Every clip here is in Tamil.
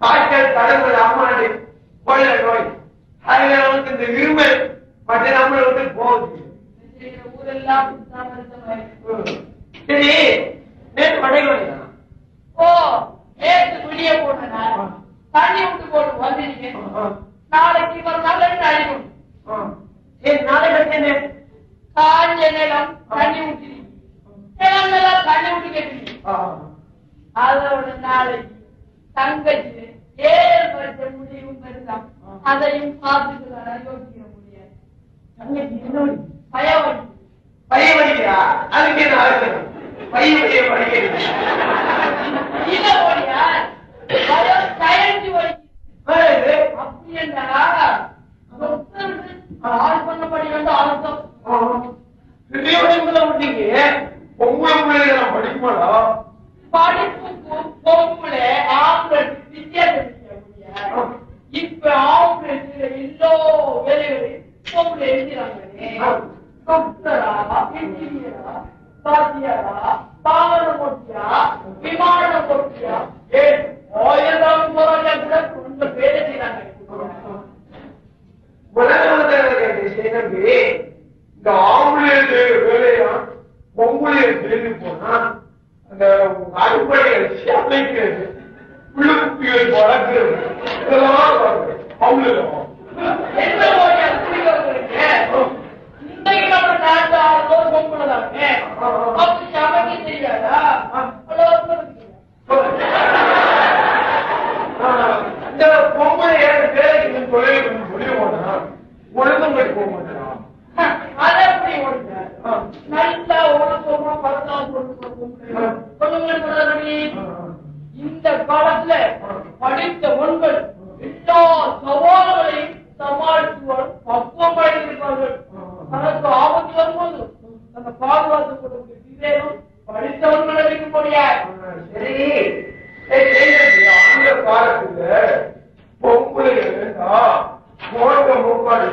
காய்ச்சல் தலைவர் அம்மாண்டு கொள்ள நோய் அதுல நமக்கு இந்த இருமல் மற்ற நம்மள வந்து போகுது. ஊரெல்லாம் சரி நேற்று படைக்க ஓ நேற்று வெளியே போனா தண்ணி விட்டு போட்டு வந்திருக்கேன். நாளைக்கு ஒரு நாள் அழிக்கும். நாளைக்கு காஞ்ச நிலம் தண்ணி ஊற்றி தண்ணி ஊற்றி கேட்டு அதோட நாளைக்கு தங்கச்சி 7 வருஷம் முடிவும் பெருசாம். அதையும் பார்த்துக்கலாம் யோசிக்க முடியாது. தங்கச்சி பயவடி பையவடிக்கிறா அதுக்கு என்ன ஆகுது பையவடிய படிக்கிறது இல்ல ஓடியா பயம் சயன்ஸ் வடி அப்படி என்றா ஆள் பண்ணபடி வந்து அர்த்தம் விட்டீங்க பொங்கல் படிக்குமாடா படிப்புக்கும் பொம்பளை ஆம்பளை வித்தியாசம் முடியாது. இப்ப ஆம்பளை எல்லா வேலைகளையும் பொம்பளை எழுதுறாங்களே டாக்டரா இன்ஜினியரா சாத்தியாரா பாவன போட்டியா விமான போட்டியா 1000 போராட்டா கூட கொஞ்சம் வேலை செய்யறாங்க. இந்த ஆம்பளை வேலையா பொங்கலை தெரிஞ்சு போனா அந்த அடிப்படைகள் அமைக்கிறது புள்ளு குப்பிகள் வளர்க்கிறது இதெல்லாம் அவங்க என்ன இன்னைக்கு நம்ம நாட்டு ஆளுநர் பொம்பளைதாங்க அப்படி சமைக்க தெரியாதா இந்த பொம்பளை வேலைக்கு தொழில் முடிய போனா ஒழுங்கு போக மாட்டேன். அதை எப்படி நல்லா ஒழுக்கமா இந்த காலத்துல படித்த ஒன்கள் எல்லா சவால்களையும் சமாளித்துவார் பக்குவமாக இருப்பார்கள். தனக்கு ஆபத்து வரும்போது அந்த பாதுகாத்துக் கொடுக்க படித்தவர்கள் இருக்க முடியாது. அந்த காலத்துல பொங்கலை போன்ற முப்பாடு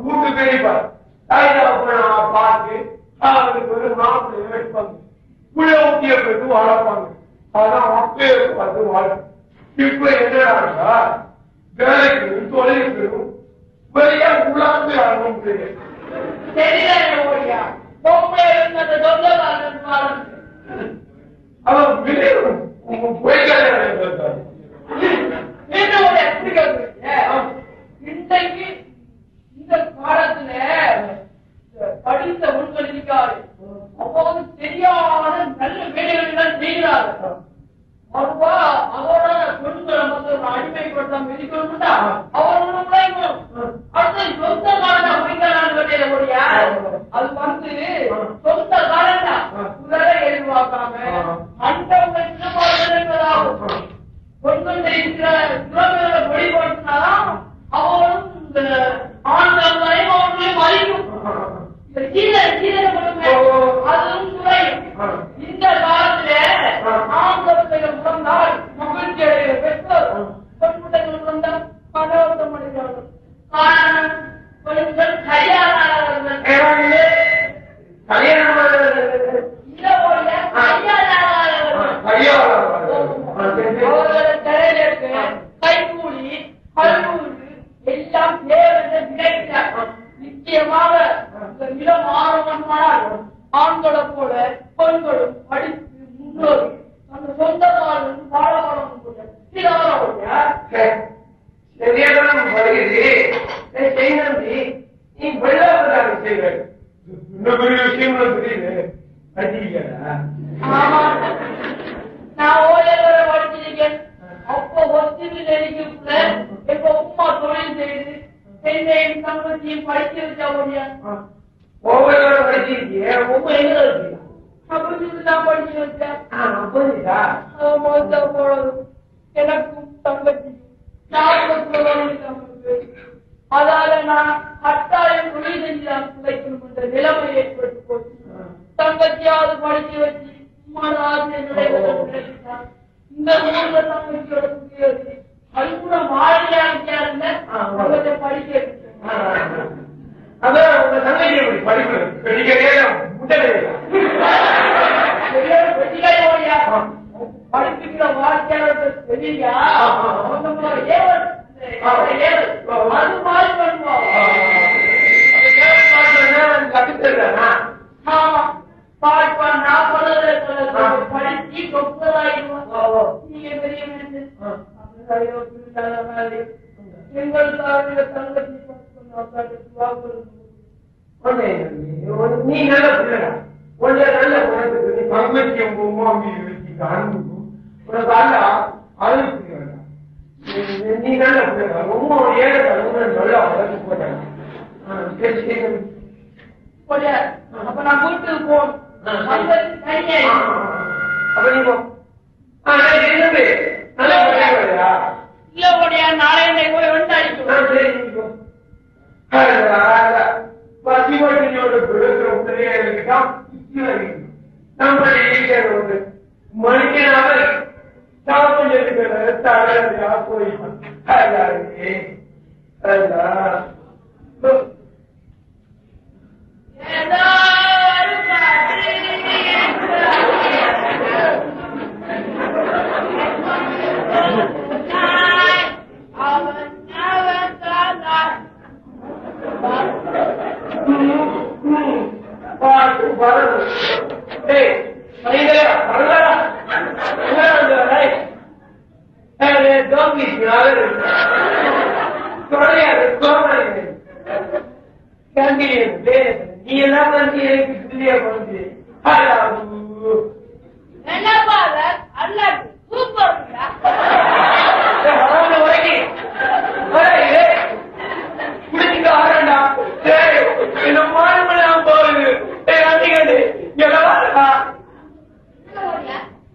கூட்டு பெரியப்பார் பார்த்து அவருக்கு ஒரு மாப்பிள்ளை எடுப்பாங்க புள்ள ஊட்டிய போயிட்டு வளர்ப்பாங்க. அதான் அப்பே பார்த்து வாழும். இப்ப என்னடா வேலைக்கு தொழிலுக்கு வெளியே உள்ளாந்து ஆரம்ப முடியாது. தெரியல பொம்பளை இருந்த அவன் விளையும் பொய்களை இன்றைக்கு இந்த காலத்துல படித்த உண்கள் இருக்காரு அப்போது தெரியாத நல்ல வேலைகள் எல்லாம் செய்கிறார்கள். அதோட பெண்களை வந்து அடிமைப்படுத்தாம இருக்கணும்னா அவர்களும் அடுத்து சொந்த காலம் அப்படிங்கிற அது வந்து சொந்த காலம் தான் உதரை எதிர்பார்க்காம மண்டவங்க சின்னமாகும் பெண்கள் இருக்கிற துறவுகளை வெளிப்படுத்தினாதான் அவர்களும் இந்த ஆண்களையும் அவர்களையும் அறியும். அதுவும் குறையும். இந்த காலத்துல ஆண்கள் பிறந்தால் மகிழ்ச்சி அடைகிற பெற்றோர் பெண் பிள்ளைகள் வந்தால் கலவரம் அடைகிறார்கள். காரணம் பெண்கள் கையாளாளர்கள் அவர்களை தலையிற்கு கைகூலி கல்லூரி எல்லாம் தேவையை கிடைக்கிறார். நிச்சயமாக இளம் ஆர்வமானால் ஆண்களை போல பெண்களும் படித்து முன்னோக்கி அந்த சொந்த காலம் வாழ வளர்ந்து சரியான நீ வெள்ளாக செய்வேன். இன்னும் பெரிய விஷயம் தெரியுது கட்டிக்கிறா. ஆமா நான் ஓலையில படிச்சிருக்கேன். அப்போ ஒத்தியில் நெருங்கிக்குள்ள இப்ப உமா தொழில் செய்து என்னையும் தங்கத்தையும் படிக்க வச்சா முடியாது. ஒவ்வொரு படிச்சிருக்கிய ரொம்ப எங்க இருக்கு அப்படிதான் படிச்சு வச்சேன். அப்படிதா போனது எனக்கும் தங்கச்சியும் அதால நான் கட்டாயம் தொழில் செஞ்சுதான் கிடைக்கணும் என்ற நிலைமை ஏற்பட்டு போச்சு. தங்கச்சியாவது படிச்சு வச்சு ஆசிரியர் இந்த ஊர்ல தங்கச்சியோட புதியது அதுக்கூட மாறியா இருந்த படிக்க அதான் உங்க தங்கச்சி படிப்பு படிக்கிறே முட்டை படிப்புக்கிற வார்த்தையாளர்கள் தெரியலையா அது மாதிரி பண்ணுவோம். கத்துக்கிறா பாட்பான் நான் சொல்றதை படிச்சு கொப்பதாயிடுவோம். நீங்க பெரிய எங்களுக்காக தங்கச்சி நீ நல்ல பிள்ளைடா, உன்ன நல்ல குணத்துக்கு நீ தங்கச்சி உங்க உமா வீட்டுக்கு அனுப்பும் உனக்கு அல்ல அனுப்பி வேண்டாம். நீ நல்ல பிள்ளைடா, உமா ஏழை நல்லா வளர்ந்து போட்டாங்க. அப்ப நான் வீட்டுக்கு போகணும். அப்ப நீ போ. என்னது நல்ல பிள்ளையா இல்ல உடைய நாளை போய் வந்து அடிக்கும். சரி நீ போ. பசிமட்டினோட பிறகு நம்ம மணிக்கனாக சாப்பிட்டு போயிடும். நீ எல்லாம்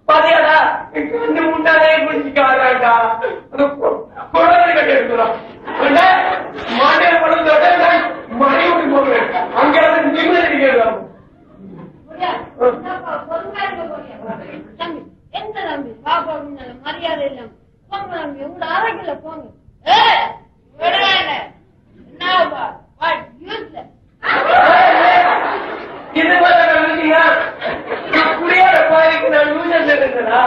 பாத்தியாடா கண்ணு முன்னாலே குடிச்சிக்காரா குழந்தை கட்டி எடுத்துறான் மாநில படத்தோட மணி விட்டு போகிறேன் அங்க நிம்மதி இருக்கிறான். மரியாதை இல்லாம போங்க தம்பி, உங்களை அரைக்கல போங்க. இது குடியார பாதிக்கு நான் யூசர் இருந்தேனா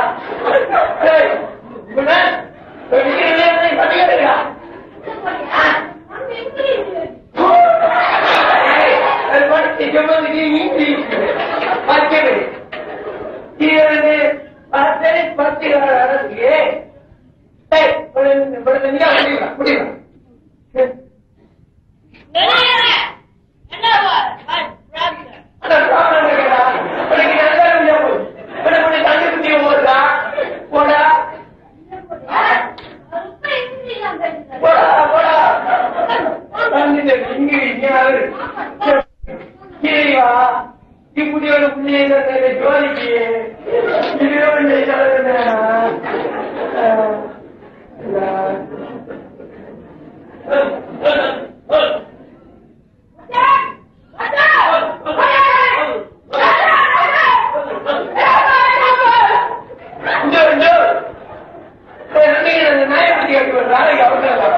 இப்படியோட புள்ளியை ஜோதிக்கு நாயப்பட்டி கட்டி ஒரு நாளைக்கு அவசரம்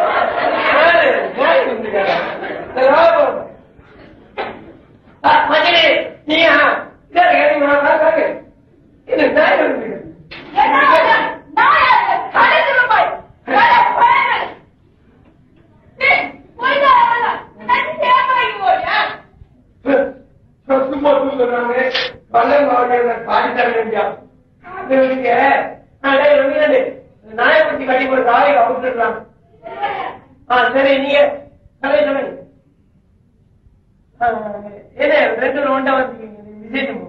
மகளே நீயா சும்மா தூங்குறாங்க நாயப்பட்டி கட்டி ஒரு நாளைக்கு அவசரம். சரி நீங்க சொல்லுங்க என்ன ரெண்டு ஒண்டா வச்சுக்கீங்க விசேஷம்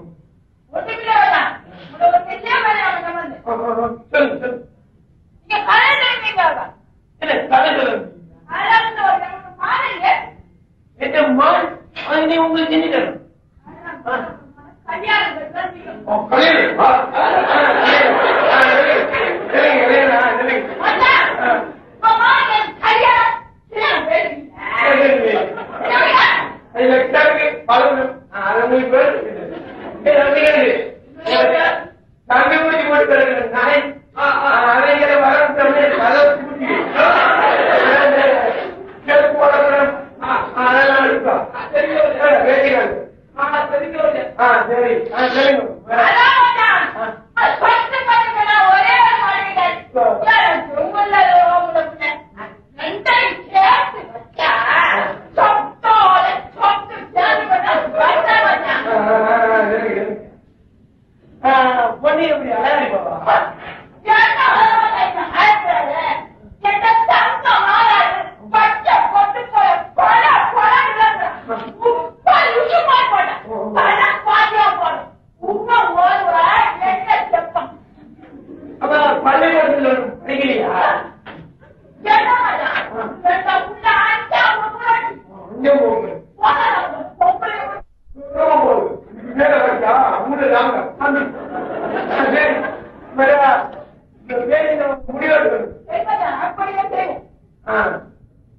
உங்களுக்கு செஞ்சுட்டேன். தம்பி ஊட்டி போட்டு அதெல்லாம் இருக்கா சரி.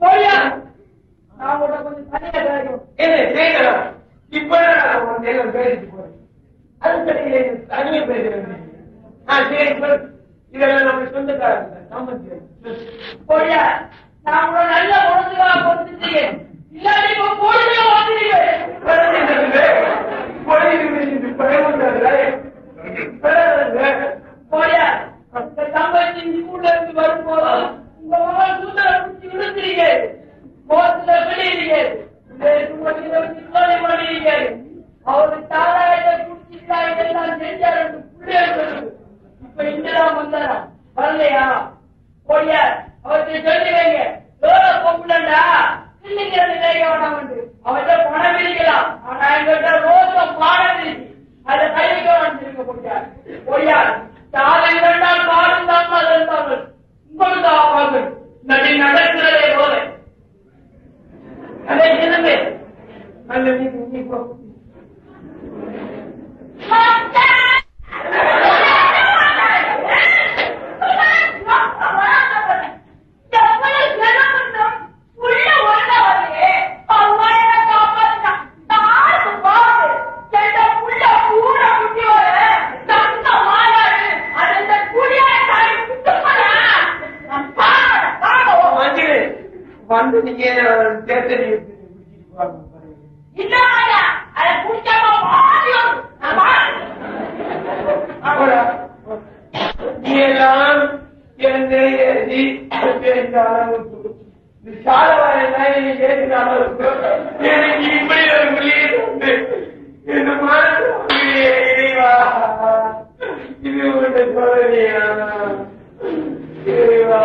போயா நான் கூட கொஞ்சம் தனியா கிடைக்கும் கேட்கலாம். இப்ப பேசிட்டு போறேன். அது கிடையாது, தனியா பேசுறேன். சரி, இதெல்லாம் நம்ம சொந்தக்காரங்க சம்பந்தி. போயா நான் கூட நல்ல பொழுதுகா கொடுத்துட்டீங்க. இல்லாட்டி இப்ப பொழுதுகா வந்துட்டீங்க. போயா அந்த தம்பி ஸ்கூல்ல இருந்து வரும்போது உங்க மகள் சூத்திர பிடிச்சி விழுந்துறீங்க. கோத்துல வெளியீங்க பண்ணிருக்க. அவரு தாராயத்தை குடிச்சிட்டா இதெல்லாம் செஞ்சாரு பிள்ளைகள். இப்ப இங்கதான் வந்தாரா வரலையா? போயா அவருக்கு சொல்லி வைங்க. பொம்புலண்டா இல்லைங்கிறது நினைக்க வேண்டாம். அவர்கிட்ட பணம் விரிக்கலாம். ஆனா எங்கிட்ட ரோசம் பாடம் இருக்கு. அதை கைவிக்க வேண்டியிருக்க போயார். போயார் சாலை இரண்டால் பாடும் தான் இருந்தார்கள். உங்களுக்கு ஆவார்கள் நடி நடக்கிறதே போல அதை இருந்தே நல்ல நீ போ. வந்து நீங்க தேர்தல் நீ எல்லாம் ஏறி சாலவாரி ஏற்றினாலும் எனக்கு இப்படி ஒரு முடிவு இந்த மாதிரி இது உங்களுடைய சோதனையா இறைவா.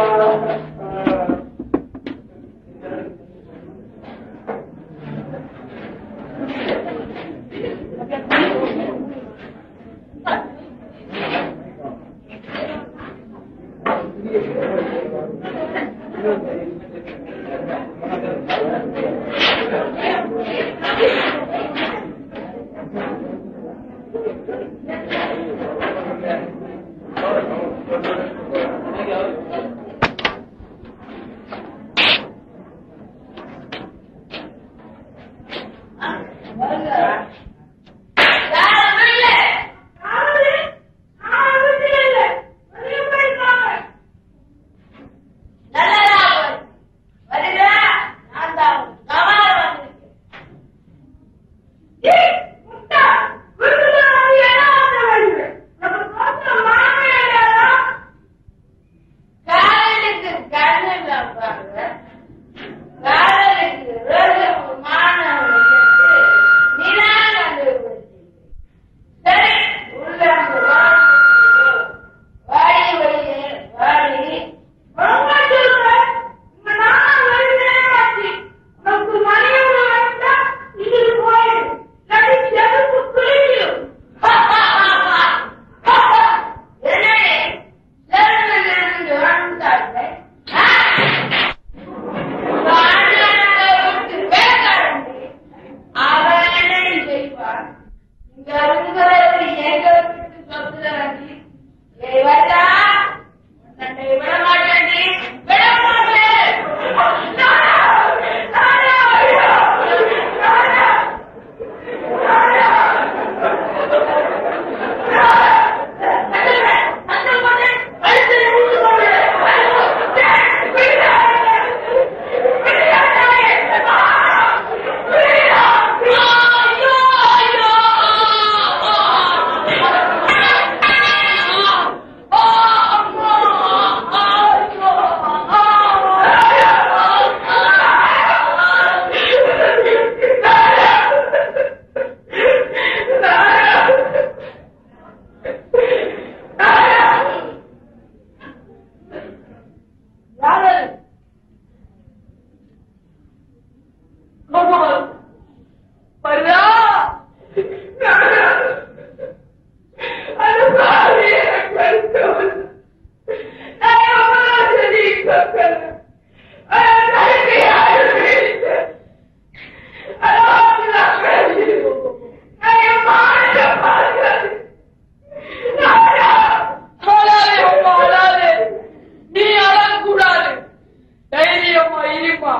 தெரியுமா?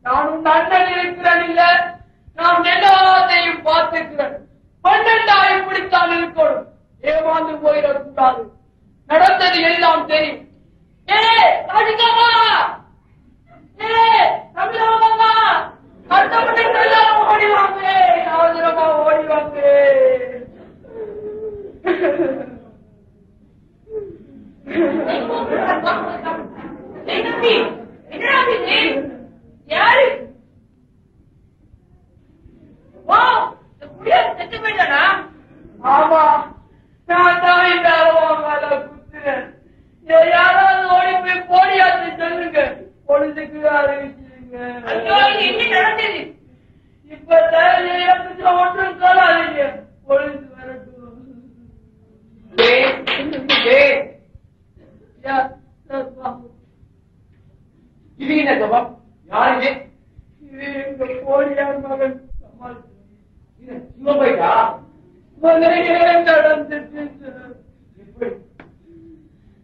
நான் உன் அண்ணன் இருக்கிறேன் இல்ல, நான் எல்லாத்தையும் பார்த்துக்கிறேன். 12 இப்படித்தான் இருக்கணும், ஏமாந்து போயிடக்கூடாது. நடந்தது எல்லாம் தெரியும். ஓடிவாங்க, அவசரமா ஓடிவாங்க. யாரு செத்து போயிட்டானா? ஆமா, நான் தான் இந்த குத்துறேன். யாராவது ஓடி போய் போடியாச்சு சொல்லுங்க, பொழுதுக்கு அறிவிச்சிருங்க. என்ன நடந்தது? இப்ப ஒன்றும் சொல்லாதீங்க, பொழுது வரட்டும். இது என்ன கபம்? யாருங்க? இது எங்க போடியார் மகன் சமாளி. சிவபைக்கா நடந்துட்டு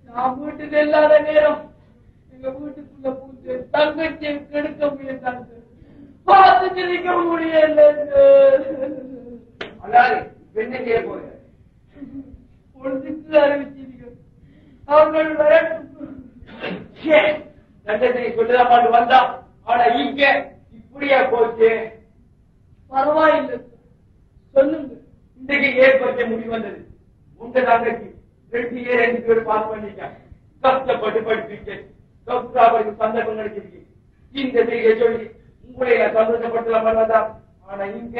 நான் வீட்டுக்கு இல்லாத நேரம் எங்க வீட்டுக்குள்ள பூந்து தங்கச்சியை கெடுக்க முயன்றாங்க. பார்த்து நிற்க முடியல. என்ன செய்ய போற? பொழுதுக்கு அறிவிச்சிருக்க அவர்கள் வரட்டும். நன்றி சொல்லுதான் பாட்டு வந்தா. ஆனா இங்க இப்படியா போச்சு? பரவாயில்லை, சொல்லுங்க. இன்றைக்கு ஏற்பட்ட முடிவு வந்தது. உங்க தங்கச்சி 2 பேர் பாஸ் பண்ணிட்டாங்க. கஷ்டப்பட்டு படிச்சு சந்தர்ப்பம் கிடைச்சிருக்கு. இந்த செய்தியை சொல்லி உங்களை சந்தோஷப்பட்டுலாம் வந்தா. ஆனா இங்க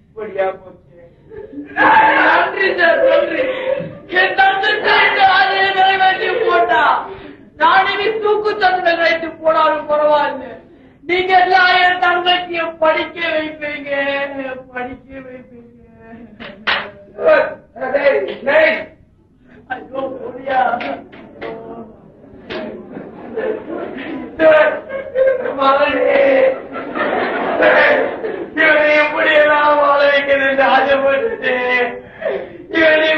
இப்படியா போச்சு. நன்றி சார், நன்றி. என் தங்கச்சி நிறைவேற்றி போட்டா நான் இனி தூக்கு தண்டனை கிடைத்து போனாலும் பரவாயில்ல. நீங்க எல்லாம் என் தங்கச்சியை படிக்க வைப்பீங்க, படிக்க வைப்பீங்க. ஐயோ முடியா மகனே, இவனை எப்படியெல்லாம் வாழ வைக்கிறது ஆசைப்பட்டு இவனை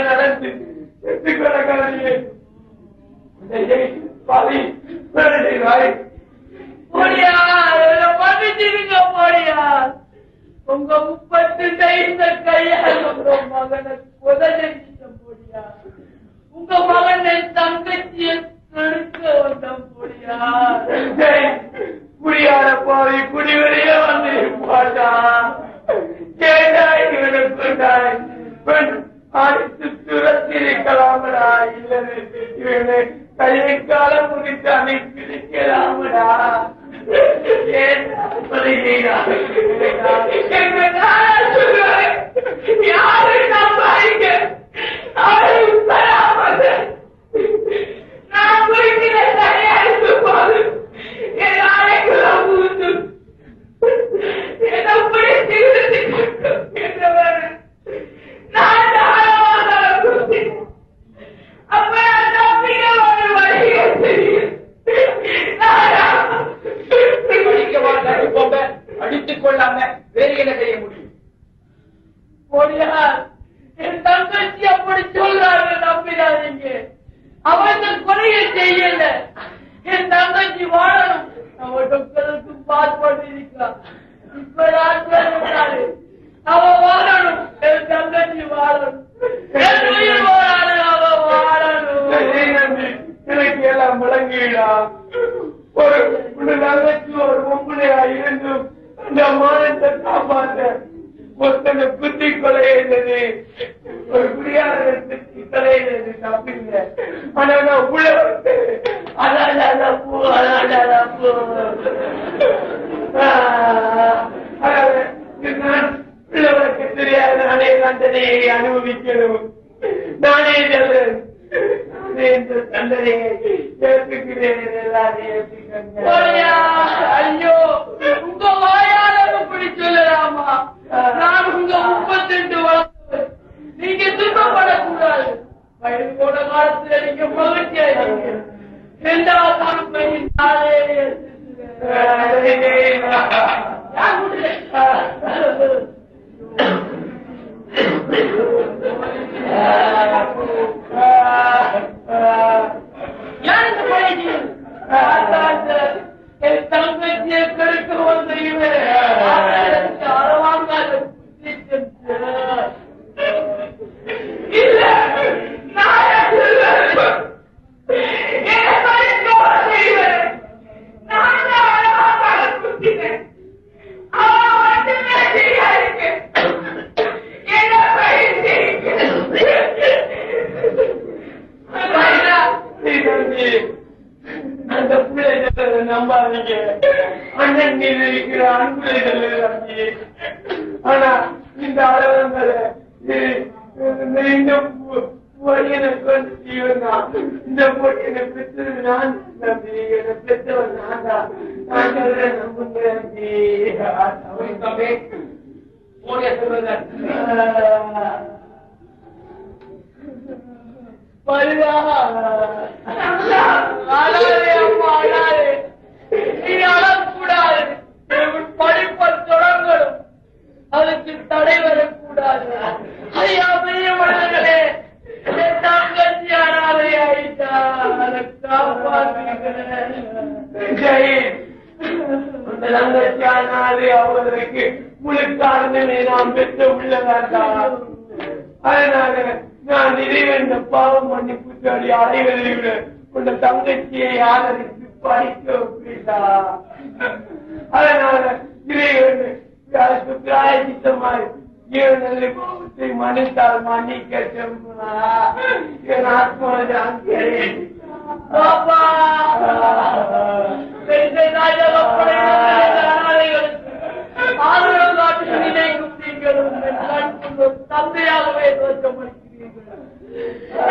நடந்து பாதி போடியா பண்ணிச்சிருங்க. போடியா உங்க 35 கையால் உங்க மகனை உதவிட்ட. போடியா உங்க மகன் என் தங்கச்சியை தடுக்க வந்தோம். போடியா குடியார பாவி குடிவரையே வந்து பாட்டான். கேட்டாய் இவனுக்குண்டாய் பெண் அடித்து துரத்திருக்கலாமடா. இல்லது இவனை கையை காலம் முடித்து அனுப்பியிருக்கலாமடா. யாரு நம்பாங்க? நான் போய்கிற தயாரித்து போது என் ஆணைக்குள்ள ஊத்து என்ன பிடித்து என்றவர் நான் அப்ப ஒரு வழியை தெரியும். அடித்துக் கொள்ளாம வேறு என்ன செய்ய முடியும்? போடியா என் தங்கச்சி அப்படி சொல்றாங்க, நம்பிடாதீங்க. அவன் கொலையை செய்யல. என் தங்கச்சி வாழணும். அவன் டாக்டருக்கு பாஸ்போர்ட் இருக்கா. இப்ப நான் அவ வாழணும். என் தங்கச்சி வாழணும். என் உயிர் வாழணும். அவ வாழணும். எனக்கு எல்லாம் விளங்கிடா. ஒரு தங்கச்சி ஒரு பொம்பளையா இருந்தும் அந்த மானத்தை காப்பாற்ற ஒருத்தனை குத்தி கொலையினது, ஒரு குடியார குத்தி கொலையினது தப்பில்லை. ஆனா நான் உள்ள அதான் பூ அதான் பூ உள்ளவருக்கு தெரியாத நானே தண்டனையை அனுபவிக்கணும். நானே சொல்றேன், இந்த தண்டனையை ஏற்றுக்கிறேன். எல்லாரும் ஏற்றுக்கங்க. ஐயோ உங்க வாயால இப்படி சொல்லலாமா? நான் உங்க 32 வளர்த்தவன். நீங்க துன்பப்படக்கூடாது. வயது போன காலத்துல நீங்க மகிழ்ச்சியா இருக்கீங்க. 2வது பையன் நாளே யார் இந்த பையன்? என் தங்கச்சியை கெடுக்க வந்த இவன் அறவாங்காத இல்ல அந்த பிள்ளைகளை நம்பாதீங்க. அண்ணன் மீது இருக்கிற அன்புகள் தம்பி. ஆனா இந்த அளவுங்களை இந்த பொடியனுக்கு வந்து ஜீவன் தான். இந்த பொடியனை பெற்றது நான் தம்பி. என்னை பெற்றவன் நான் தான். நான் சொல்றேன் நம்புங்க தம்பி. போடிய சொல்லுங்க படிப்பல் தொடங்கணும். அதுக்கு தடை வரக்கூடாது. ஐயா பெரிய மனிதர்களே, தங்கச்சி அனாதை ஆயிட்டா. அதை காப்பாற்றுகிறேன். அந்த தங்கச்சி அனாதை அவர்களுக்கு முழுக்காரனை நாம் பெற்ற உள்ளதாண்டாம். அதனால நான் இறைவன் பாவம் மன்னிப்பு சொல்லி அடைவதை விட உள்ள தங்கச்சியை ஆதரித்து படிக்க வைப்பீட்டா. அதனால இறைவன் பிராயசித்தமாய் ஏழு பாவத்தை மன்னித்தால் மன்னிக்க சொன்னா என் ஆத்மா ஜாந்தி தந்தையாகவே தோற்றமளிக்கிறீர்கள்.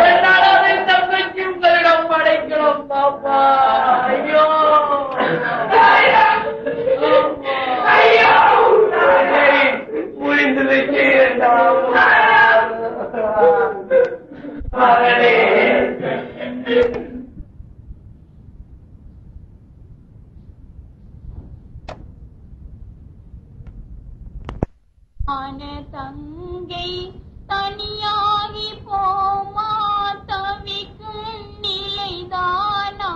என்னாலே தங்கச்சி உங்களிடம் படைக்கிறோம் பாப்பா. ஐயோ ஐயோ முடிந்ததை செய்யலாம். தங்கை தனியாகி போமா தவிக்கும் நிலைதானா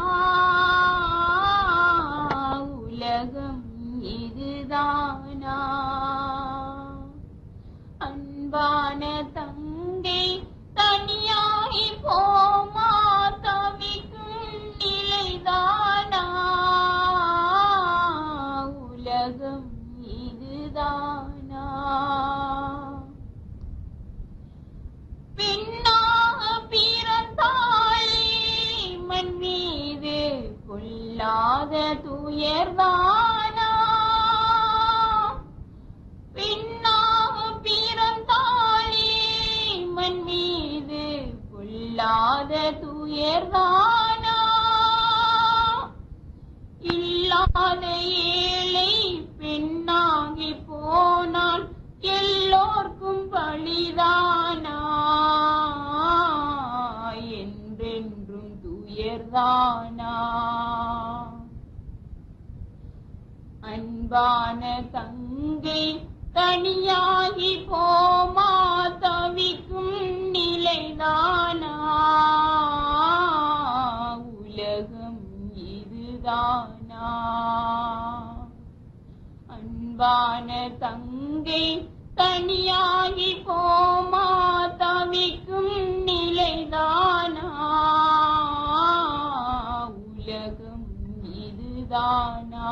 உலகம் இதுதானா அன்பான தங்கை தனியாகி போமா தவிக்கும் நிலைதானா உலகம் இதுதானா பின்னாக பிறந்தாளே மண் மீது கொள்ளாத துயர்தானா பின்னாக பிறந்தாளே மண் மீது கொள்ளாத துயர்தானா இல்லாத ஏழை பெண்ணாகி போனால் எல்லோர்க்கும் பழிதானா என்றென்றும் துயர்தானா அன்பான தங்கை தனியாகி போமா தவிக்கும் நிலைதானா உலகம் இதுதானா அன்பான தங்கை தனியாகி போமா தவிக்கும் நிலைதானா உலகம் இதுதானா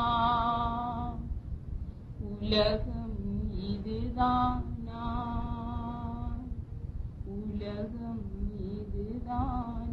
உலகம் இதுதானா உலகம் இதுதானா